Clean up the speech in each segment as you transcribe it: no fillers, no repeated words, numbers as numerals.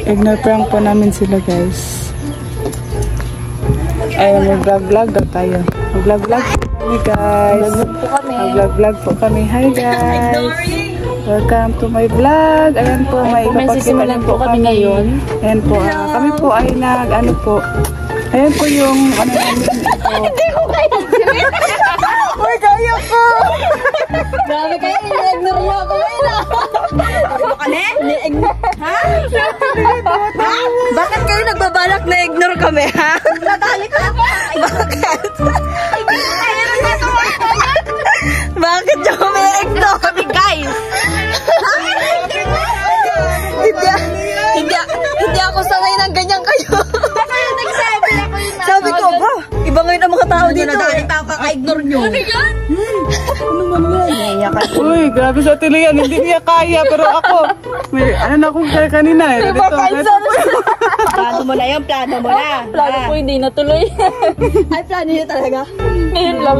Ignore prank po namin sila, guys. Ayun, mag-vlog daw tayo. Mag-vlog kami, guys. Mag-vlog po kami. Hi, guys. Welcome to my vlog. Ayan po, may ipapakita po kami ngayon. Ayan po, kami po ay ano po. Ayan po yung ano namin ito. Hindi ko kaya. Uy, kaya ko. Grabe kayo, i-ignore niyo ako ngayon. Ano ka na? Ha? Bakit kayo nagbabalak na ignore kami, ha? Nagalit na ako. Bakit? Bakit niyo kami i-ignore kami, guys? Hindi ako sanay ng ganyan kayo. Sabi ko, ba? Iba ngayon ang mga tao dito. Nagalit ako, kaka-ignore nyo. Ano yan? Ano man yan? Uy, grabe sa Ate Lian. Hindi niya kaya, pero ako, may ano na akong kaya kanina eh. Plano mo na yun, plano mo na. Plano ko hindi natuloy. Ay, plano nyo talaga? Ngayon lang.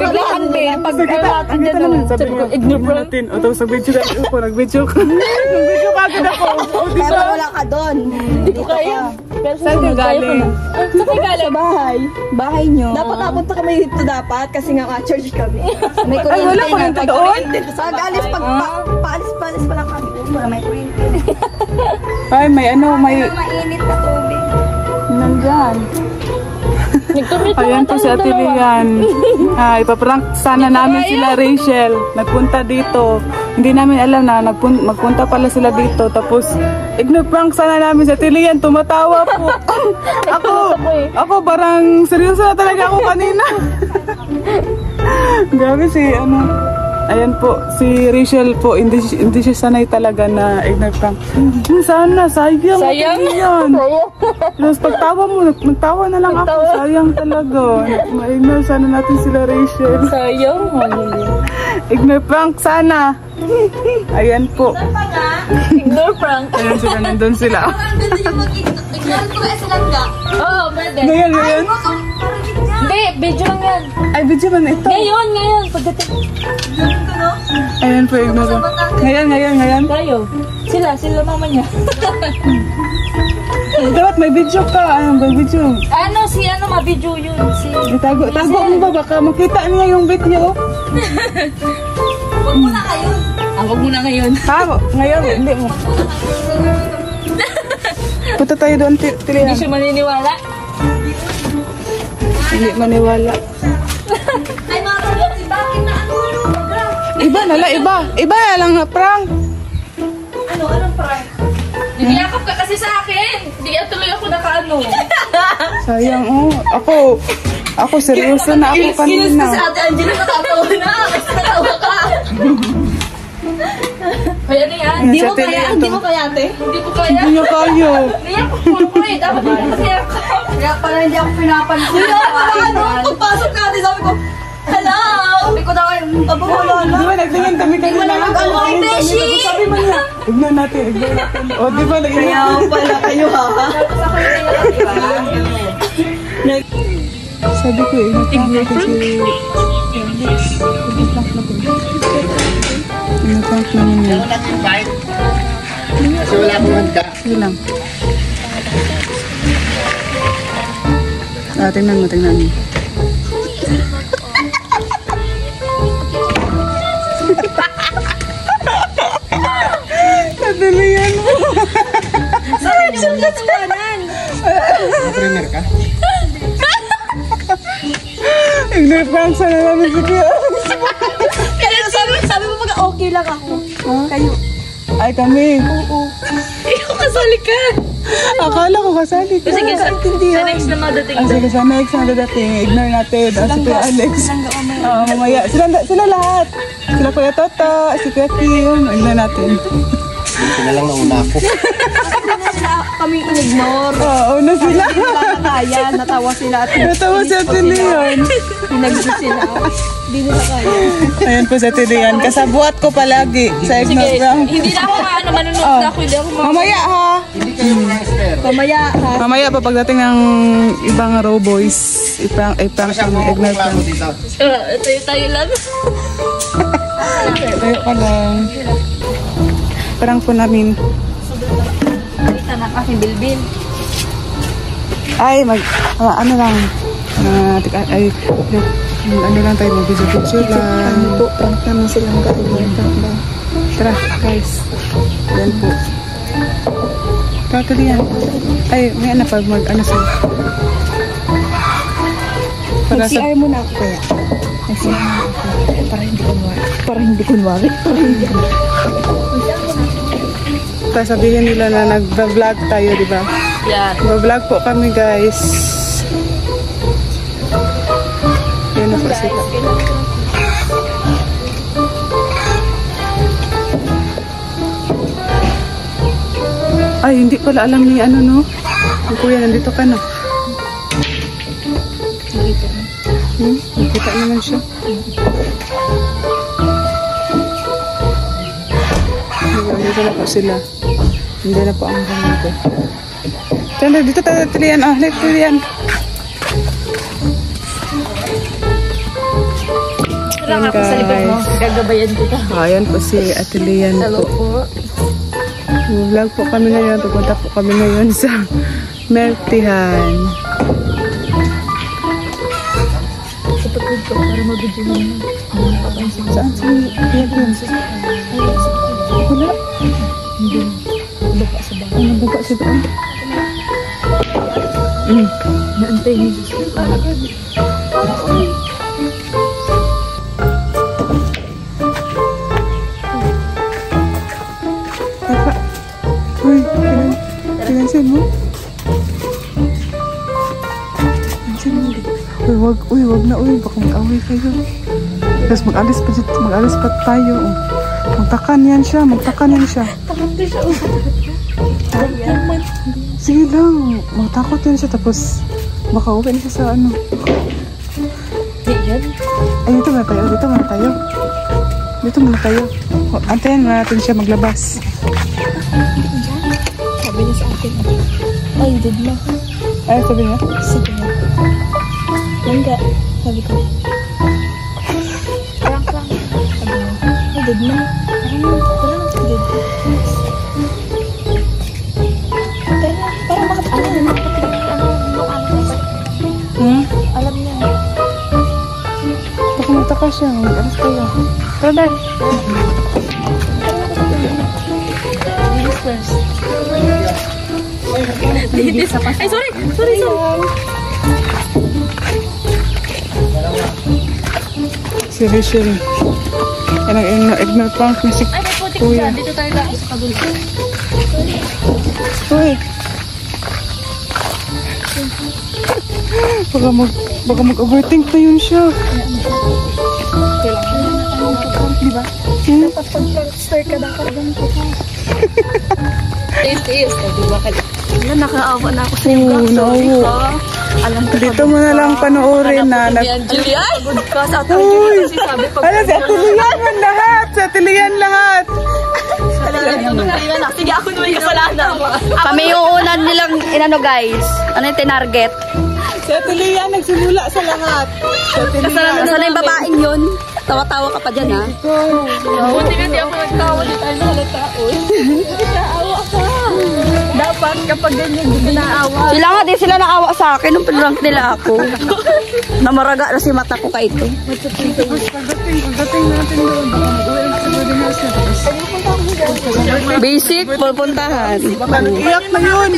Biglaan din. Pag natin dyan, sabi ko, ignore mo natin. O, tapos nag-video ka ako, nag-video ka. Nag-video ka agad ako. pero wala ka doon. Hindi ko kaya. Pero saan ka galing? Saan ka galing? Sa bahay. Bahay nyo. Dapat napunta kami dito dapat kasi nga church kami. May kuryente. Ay, wala ko rin doon. Pag-alis, paalis pa lang kami. Wala may kuryente. Ay, may ano, may... Mainit na tubig. Nandyan. Ayan po si Ate Lian. Ipaprank sana namin sila Rachel. Nagpunta dito. Hindi namin alam na magpunta pala sila dito. Tapos, ignore-prank sana namin si Ate Lian. Tumatawa po. Ako parang seryoso na talaga ako kanina. Grabe si ano. Ayan po, si Rachel po, hindi siya sanay talaga na ignore-prank. Sana, sayang. Sayang? Tapos pagtawa mo, nagtawa na lang ako. Sayang talaga. Ma-ignore sana natin sila Rachel. Sayang? Ignore-prank sana. Ayan po. Ignore prank. Ayan sila, nandun sila. Ignore ko kaya sila nga. Oo, pwede. Ngayon. Hindi, video lang yan. Ay, video ba na ito? Ngayon. Pagdating. Ayan po, ignore. Ngayon. Tayo. Sila mamanya. Dapat may video ka. Ayun, may video. Ma-video yun. Tago mo ba? Baka makita niya yung video. Huwag mo na kayo. Huwag muna ngayon. Ngayon, hindi mo. Punta tayo doon, Tilian. Hindi siya maniniwala. Hindi maniwala. Ay, mga kapatid, bakit na ano? Iba na lang na prank. Anong prank? Nagiyakap ka kasi sa akin. Hindi tuloy ako nakaano. Sayang, Ako, seryoso na ako kanina. Kinis si Ate Angela, natatawa na. Kasi natawa ka. Kaya na yan. Hindi mo kaya, ate? Hindi ko kaya. Hindi niya kaya. Niyak ko eh. Dapat hindi kasi ako. Kaya pala hindi ako pinapansin. Pagpasok natin, sabi ko, hello! Sabi ko daw, wala na. Di ba, nagtingin kami kanina. Wala nag-ano kay Beshi. Sabi mo niya, ignore natin. O, di ba, Kaya pala kayo, ha? Tapos ako yung niyak. Sabi ko ignore kasi ignore naman yun. Kasi wala akong handa. Sige lang. Tingnan mo. Nadalian mo. Sorry, sulat kanan. Premier ka? Ignore prank sana namin si Kuya. Sabi mo pag okay lang ako. Kayo. Ay, kami. Oo. Ikaw kasali ka. Akala ko kasali ka. Sige, sa next na madating. Sige, sa next na dadating. Ignore natin. Si Kuya Alex. Mamaya. Sila lahat. Sila Kuya Toto, si Kuya Kim. Ignore natin. Ito na lang nauna ako. Kami in-ignore. Oo, una sila. Kaya, natawa sila at Natawa si Ate Leon. pinagdo sila. Hindi nila kaya. Ayan po si Ate Leon. Kasabuat ko palagi sa ignore prank. Hindi na ako manunod na ako. Hindi ako Mamaya ha. Hindi kayo master. Pamaya, ha? Mamaya pa pagdating ng ibang row boys, i-prank kami, ignore prank. Dito. tayo lang. Tayo ka lang. Prank po namin. Kita na. Aking bilbil. Ay, ano lang. Ay, ano lang tayo, mag-video lang. Ano po, prank naman silang gawin. Tara, guys. Yan po. Totally yan. Ay, may ano pag ano sa'yo. Mag-CR muna ako kaya. Nag-CR muna ako. Para hindi kunwari. Para hindi kunwari. Tapos sabihin nila na nag-vlog tayo, di ba? Yan. Nag-vlog po kami, guys. Yan na po sila. Ay, hindi pala alam ni ano, no? Yung kuya, nandito ka na. Nakita naman siya. Dito na po sila. Hindi na po ang hangin ko. Tanda, dito tayo tilian. Ah, let's tilian. Lang ako sa likod mo. Gagabayan kita. Ayan po si Atilian Hello po. po. Vlog po kami ngayon. Pupunta po kami ngayon sa Mertihan. Kapatid ko para mabidyohan mo. Saan si Atilian? Wala. Hindi. Baka sa bahay. Ano buka siya doon? Naantay ni Jesus. Uy, pinansin mo? Pinansin mo? Uy, wag na, uy, baka mag-away kayo. Tapos mag-alis pa tayo. Magtakan yan siya. Takot din siya. Sige lang, magtakot yan siya. Tapos, baka uwi na siya sa ano. Yan. Ay, dito muna tayo. Antayin na natin siya maglabas. Sabi niya sa akin. Ay, did na. Ay, sabi niya? Sige na. Langga. Sabi ko. Prank lang. Sabi niya. Ay, did na. Wala lang sa did. Para makapagpalang. Alam niya. Baka magtaka siya. Mag-alis tayo. Tara na. Ladies first. Ay, sorry. Si Rachel. Yan ang ignore prank na si Ay, may putik Kuya. dyan. Dito tayo lang sa kabila. Uy. Baka mag-overthink na yun siya. Diba? Pag-prankster ka na kargan ko. Taste. Diba? Nakaawa na ako sa iyo. Sorry ka. Alam ko. Dito mo na lang panoorin na. Julian? Good ka sa atin. Uy! Kasi sabi pag... Ala, sa Atilian man lahat! Sa Atilian lahat! Sige, ako naman yung kasalanan. Kami yung unan nilang inano guys. Ano yung tinarget? Sa Atilian, nagsimula sa lahat. Sa Atilian. Sana yung babaeng yun? Tawa-tawa ka pa dyan ha? Buti nga di ako nagtawa dito tayo na halata. Naawa ka. Dapat kapag ganyan, hindi naawa. Sila nga din sila naawa sa akin nung pinrank nila ako. Namaraga na si mata ko ka ito. Pagdating natin doon, baka mag-uwi na sa Guadinas na. Basic, pupuntahan. Baka nag-iyak na yun.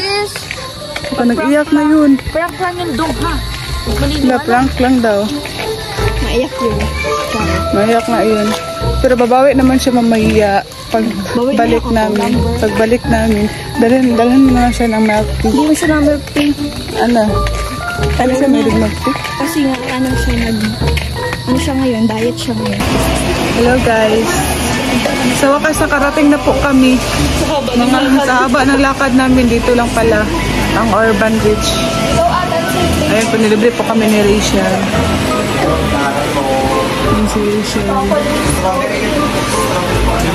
Baka nag-iyak na yun. Prank lang yung dong ha. Na prank lang daw. Naiyak yun. Maiyak na yun. Pero babawi naman siya mamaya pagbalik namin. Pagbalik namin. Dalhin mo na siya ng milk tea. Hindi mo siya na milk tea. Ano? Ano siya may milk tea? Kasi nga, ano siya ngayon, diet siya ngayon. Hello guys. Sa wakas nakarating na po kami. Sa haba ng lakad namin, dito lang pala ang Urban Beach. Ayun po, nilibre po kami ni Rachel. Yung si Rachel.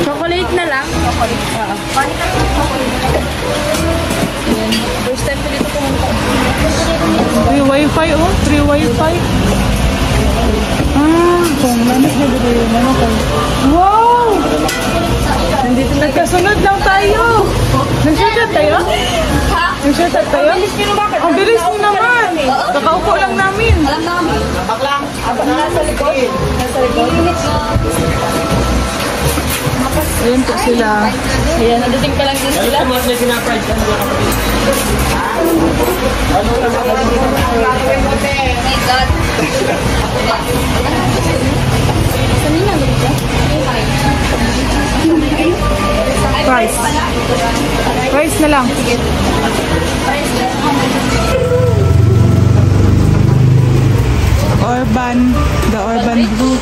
Chocolate na lang. Chocolate. First time ko dito pumunta. Free wifi oh, free wifi. Kung manik na dito yung ano ko. Wow! Nandito nagkasunod lang tayo. Nagsusunod tayo? May shortcut tayo? Ang bilis nyo naman. Kakaupo lang namin. Alam namin. Nasa likod. Nasa likod. Ayun po sila. Ayan, nadating pa lang din sila. My God. Price. Price na lang. Urban. The Urban Blue.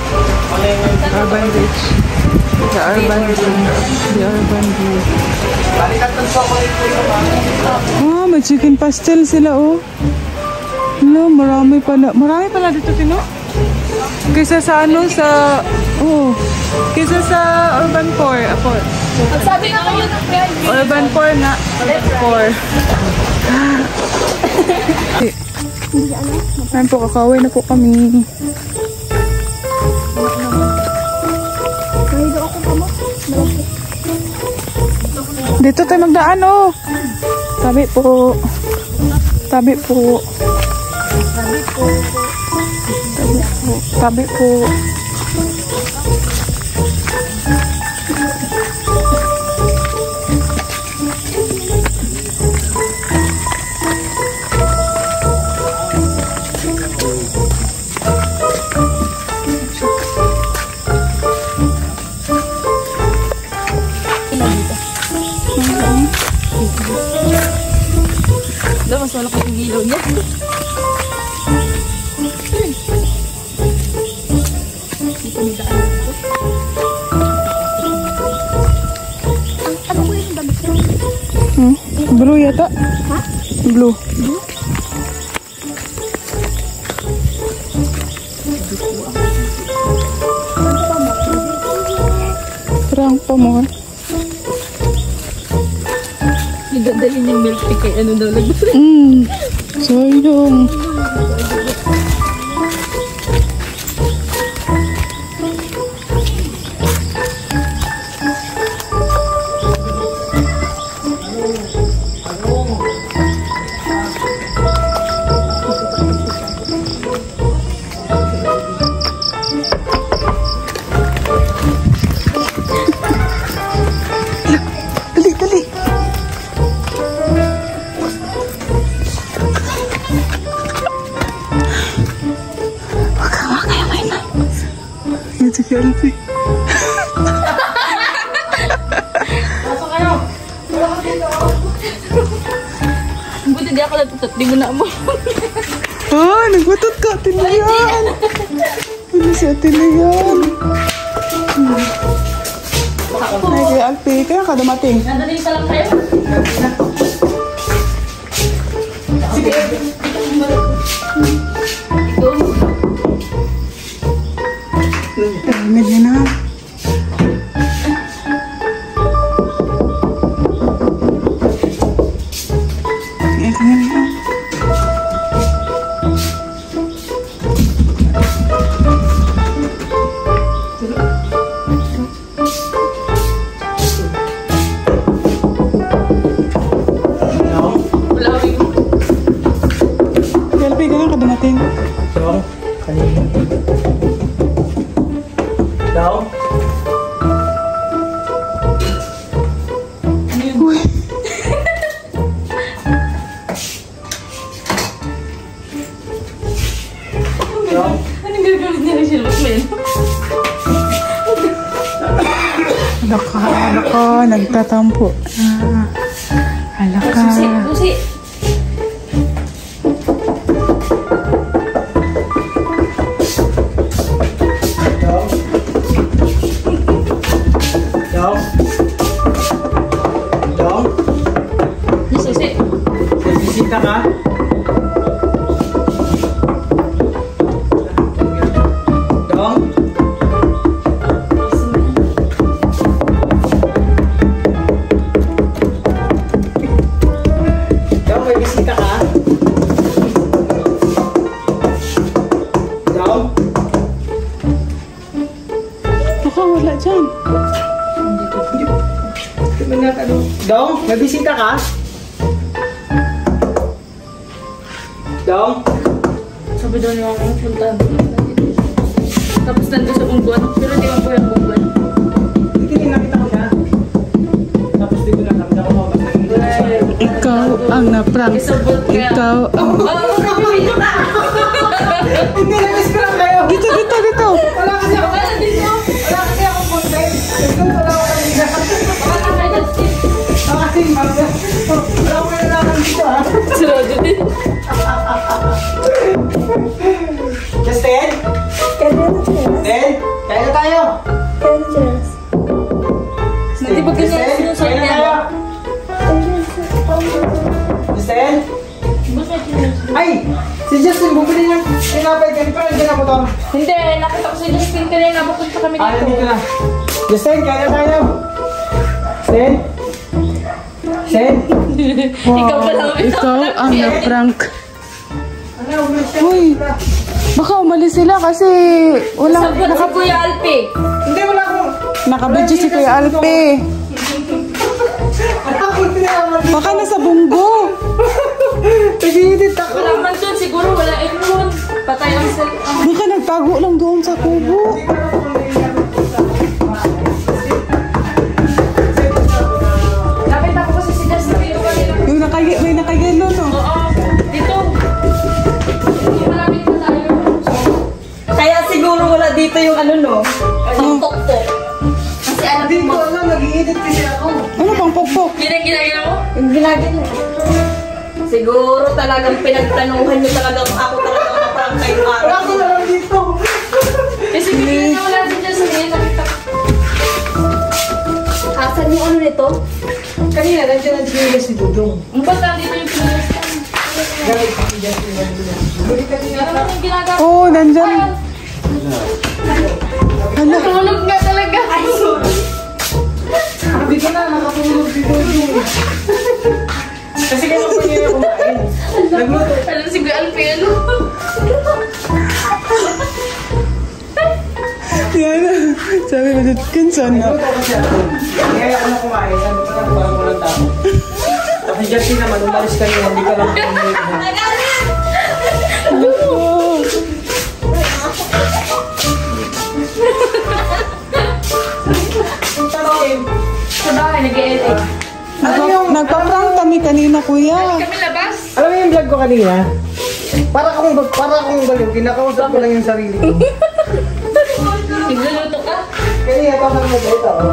Urban Rich. The Urban Blue. The Urban Blue. Oh, may chicken pastel sila, oh. No, marami pala. Marami pala dito, Tino. Kaysa sa ano, sa... Oh. Kaysa sa Urban 4. Ako. Sabi na kayo ng friend. Urban 4 na. 4. Ayan po, kakawin na po kami. Dito tayo magdaan, oh. Tabi po. Tabi po. Tabi po. Tabi po. Tabi po. Mas malaki yung ilaw niya. Blue yata? Ha? Blue. Parang pa mo. Dadalhin yung milk tea kay ano daw lagbas. Sayang. Dali, dali. Yan si Kelvin. Buti di ako natutot. Di mo na mo. Ah, nagbatot ka, Tinayan. Ano si Tinayan? Ay, kaya Alpi, kaya ka dumating. Nadaling ka lang kayo. Tarimid niya na. Ayan ka na. Alpi, kaya ka dumating. Daw? Uy. Anong gagawin niya rin siya? Alaka, nagtatampo. Alaka. Susi. Daw? Daw? Susi. May bisita ka? Daw? Daw, may bisita ka? Daw? Baka wala dyan. Daw, may bisita ka? Dong? Sabi daw niya ako punta. Tapos nandun sa bungguan. Pero di man po yung bungguan. Hindi nakita ko na. Tapos di ko na nakita ko mga Ikaw ang na-prank. Ikaw ang... Hindi, namiss ko lang kayo. Dito. Wala kasi ako. Wala kasi ako content. Wala ako kanina. Kasi mga. Wala ko na naman dito ha. Sarado din. Justin? Justin? Kaya na tayo. Hindi ba ganyan Justin? sinusunod Kaya na niya? tayo. Justin? Ay! Si Justin, bumili ng tinapay ka. Di pa nandiyan ang motor. Hindi, nakita ko si Justin kanina. Papunta kami Ah, dito. nandito na. Justin, kaya na tayo. Justin? Justin? Ikaw pa lang. Ikaw ang na-prank. Ano, umalis ka. Uy, baka umalis sila kasi walang Sabi ko Kuya Alpi. Hindi, wala akong... nakabidyo si Kuya Alpe. Wala akong tinaman. Baka nasa bunggo. Nag-iinit ako. Wala man dun. Siguro wala aircon. Patay ang cell. Baka nagtago lang doon sa kubo. Nakita ko kasi si Justin dito kanina. Yung may nakayelo, no? Oo. Dito. Hindi maraming na tayo. Kaya siguro wala dito yung ano, no? Ang pokpok. Kasi alam Hindi mo. ko alam, nag-iinit kasi ako. Ano pang pokpok? Yun ang ginagawa mo? Yung ginagano. Siguro talagang pinagtanuhan nyo talagang ako talagang naparang kayong Wala araw. ko na lang dito. Kasi bigyan na wala si Justin. Nakita ko. Asan yung ano nito? Kanina, nandiyan ang sinila si Dudong. Ang ba't nandito yung pinag-ustan? Galit si Justin. Buli kanina. Ano naman yung ginagawa? Oo, oh, nandyan. Hala, Tulog nga talaga. Ay, sorry. Sabi ko na, nakatulog si Dudong. Kasi kaya ako niya kumain. Nagluto. Alam si Kuya Alpi, ano? yan. Sabi ko dito, kinsan na. Nagluto kasi ako. Kaya ako na kumain. Sabi ko na, parang walang tao. Tapos Justin naman, umalis kanina. Hindi ka lang kumain. Oh. Sa bahay, nag-e-edit. Nagpa-prank kami kanina, kuya. Kami labas. Alam mo yung vlog ko kanina? Para akong baliw. Kinakausap ko lang yung sarili ko. Nagluluto ka. Kanina, parang nag-ito ako.